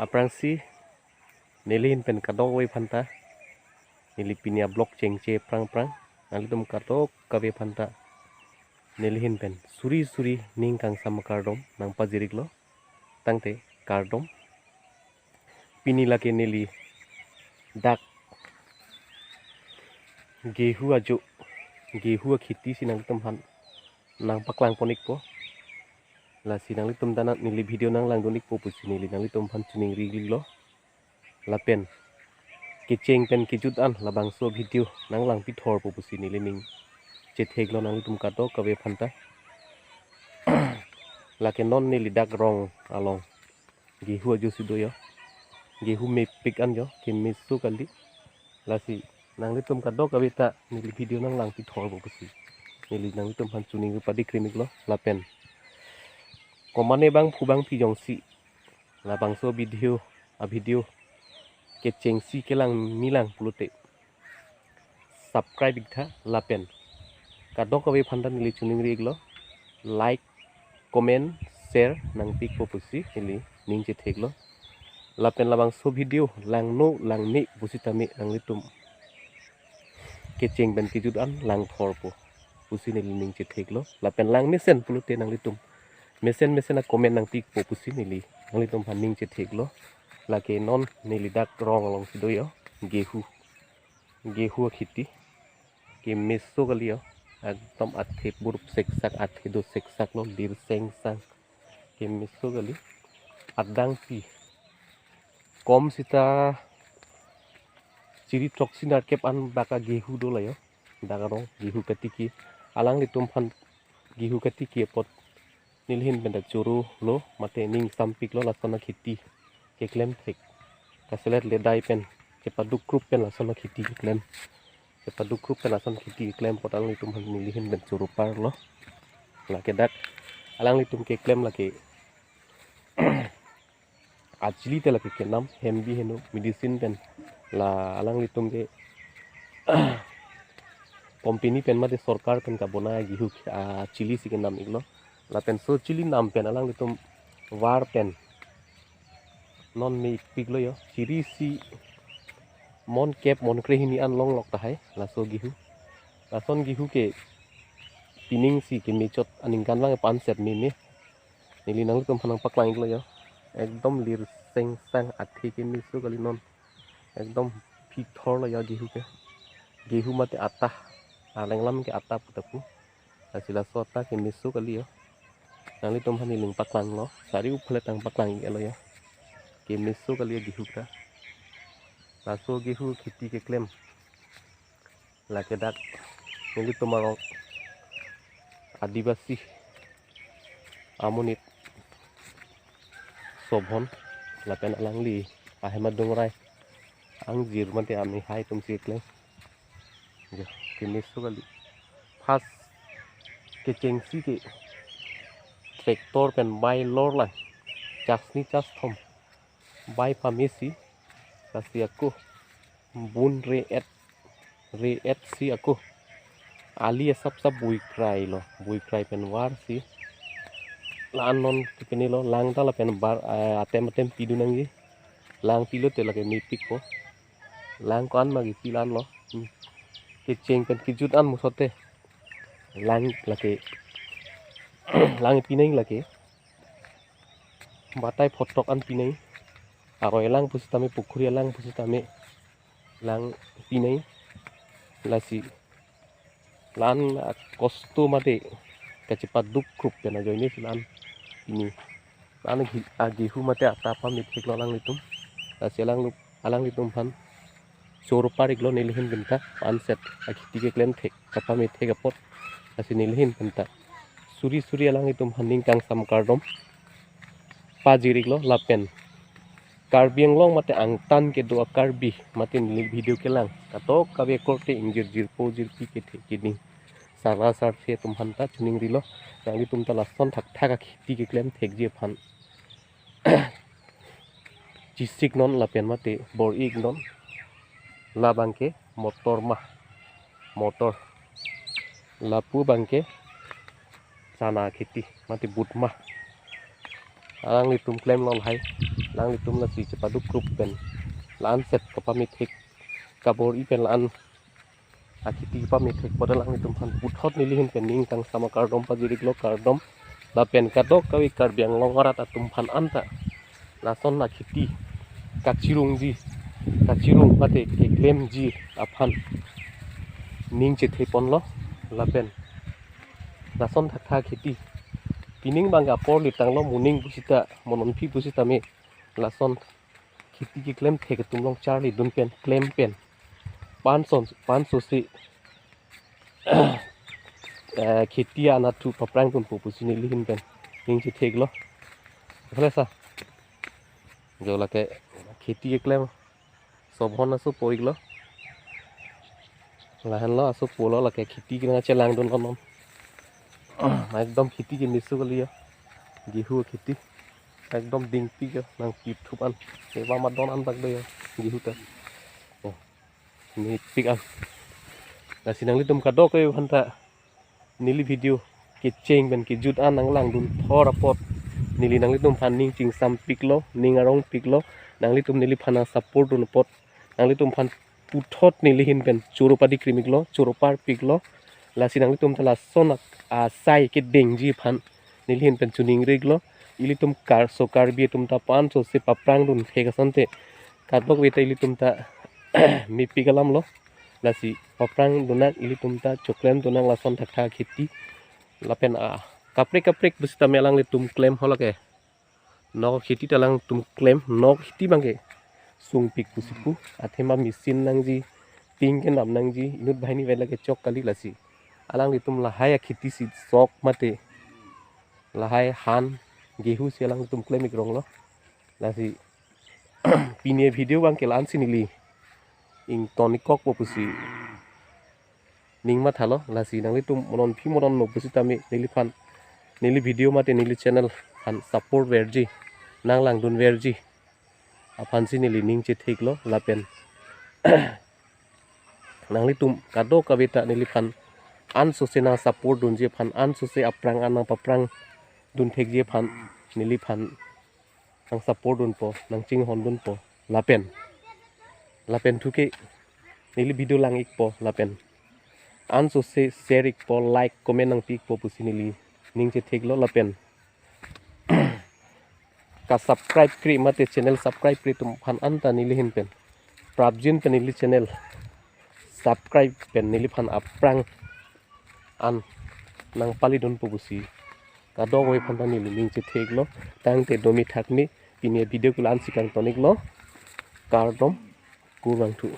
aprangsi nilihin pen kadok we phanta nilipinia blok cengce prang nalitum kadok kawe phanta nilihin pen suri ning kang sama kardom nang pajiriklo tangte kardom pini lake nili dak gehu ajo gehu khiti sinang tumhan nang paklang ponik po la sinang litum danat nili video nang lang donik po pusi nili nang litum phan chuning ri lo lapen kiceng pen kijudan labang so video nang lang pithor po pusi nili ning chetheglo nang litum kato kawe phanta lake non nili dak rong along gehu ajo sidoyo gehu me pik anjo kemisu kali lasi nang litum kato kawe ta nili video nang lang pithor po pusi nili nang litum phan chuning padi krimik lo lapen komane bang phubang pijong si labang so video keceng si kelang milang pulute subscribe ikha lapen kadok kawe phanda nili chuning riglo like comment share nang pik popusi nili ning che theglo lapen labang so video lang no lang ni busitami nang litum keceng ben kijudan lang thor po pusi nili ning che theglo lapen lang mesen pulute nang litum mesen a comment nang pik po pusi nili nang litum phaning che theglo lake non nili dak rong along sidoyo gehu khiti ke meso galio ekdom athe burup seksak athe do seksak lo lir seng sang ke meso gali adang pi kom sita ciri trok sinar kep an baka gehu do layo dagarong gehu katiki alang litum phan gehu katiki pot nilhin benda churu lo mate ning sampik lo lasona khiti ke klem thek kaselet le dai pen cepaduk grup pen lasona khiti ke klem cepaduk grup pen lasona khiti ke klem potang litum han nilhin ben churu par lo lake dak alang litum ke klem lake ajli te lake ke nam hembi henu medicine pen la alang litum ke company pen mate sarkar pen ka bona gihu chili si ke nam iglo la pen so chili nam pen alang litum war pen non me piglo yo chiri si mon kep mon krehini an long lok tahai la so gihu la son gihu ke pining si ke mechot aning kan lang pan set me nili nang litum phanang paklang iglo yo ekdom lir seng sang athi ke misu kali non ekdom phik thor lo yo gehu mate ata alenglam ke ata putapu asila sota ke misu kali yo nang litum phani ling paklang lo sari uphale tang paklang elo yo ke misu kali gehu ka laso gehu khiti ke klem lake dak nili tumarok adibasi amunit sobhon lapen alang li ahema dongrai ang jir mate ami hai tum si klem ke misu kali fast ke cengsi ke traktor pen bai lor lang chasni chas thom bai pamisi kasi aku bun re et si aku ali sab bui krai pen war si lan non kini lo lang ta la pen bar atem pidu nangi lang pilo te lage mi pik po lang kan magi pilan lo ke ceng pen kijut an musote lang lage lang pinai lage batai photok an pinai aro elang pusitame pukhuri elang pusitame lang pinai lasi lan kosto mate kacepat duk grup pena joini silan ini lan gehu mate atapa mithik lo lang litum lasi alang litum phan chor parik lo nilhin benta anset akhiti ke klem thek tapa mithik apot lasi nilhin benta suri alang litum haning kang sam kardom pajirik lo lapen karbi long mate angtan ke do karbi mate nili video ke lang katok kabe korte injir jirpo jirpi ke kini sara sar the tum hanta chuning rilo nang tum ta lason thak thaka khiti ke klem thek je phan jisik non lapen mate bor ik non la bangke motor lapu bangke sana khiti mate butma alang litum klem lol hai lang litum la si cepadu grup pen lan set kapamitik kabor i pen lan akiti pamitik pada lang litum han puthot nilihin pen ning kang sama kardom pajirik lo kardom la pen kadok kawi karbiang longarat atum phan anta la son akiti kachirung ji kachirung pate keklem ji aphan ning che thepon lo la pen la son thakha khiti pining bangga por litang lo muning busita monon phi busita me la son khiti ki klem thek tum long charli dun pen klem pen pan so si khiti ana tu paprang dun pu pusini lihin pen ning che thek lo phale sa jo la ke khiti ki klem sobhon asu poig lo la han lo asu polo la ke khiti ki na chelang dun konom একদম খেতি কি নিচু গলিয়া গেহু খেতি একদম ding pick নাং পিপ থুপান এবার আমার দন আনবাক দে গেহুটা নি পিক আন নাসি নাংলি তুম কাদো কই ভান্তা নিলি ভিডিও কি চেং ben ki jut an nang lang dun thor apot nili nangli tum phan ning ching sam piklo ning arong piklo nangli tum nili phana support dun pot nangli tum phan puthot nili hin ben churopadi krimiklo churopar piklo lasi nangli tum thala sonak sai ke dengji phan nilhin pen chuning reglo ili tum kar so kar bi tum ta pan so se paprang dun thega sante kadbok we ili tum ta mi pigalam lo lasi paprang dunak ili tum ta choklem dunak la son thakha khiti la pen kaprek busta melang le tum claim holake no khiti talang tum claim no khiti bangke sung pik pusipu athema machine nangji ting ke nam nangji inut bhaini vela ke chok kali lasi alang litum lahai khiti si sok mate lahai han gehu si alang tum klemik rong lo lasi pine video bang ke lan sinili ing tonikok popusi ning ma thalo lasi nang litum monon phi monon no pusi tami nili phan nili video mate nili channel han support verji nang lang dun verji aphan sinili ning che theklo lapen nang litum kado kavita nili phan an sose na support dun je phan an sose aprang anang paprang dun thek je phan nili phan nang support dun po nang ching hon dun po lapen thuke nili video lang ik po lapen an sose share ik po like comment nang pik po pusinili ning che thek lo lapen ka subscribe kri mate channel subscribe kri tum phan anta nili hin pen prabjin pen nili channel subscribe pen nili phan aprang an nang pali don pubusi kado goi phanta ni ling che thek lo tang te domi thakni pine video kulan sikang tonik lo kardom kurang thu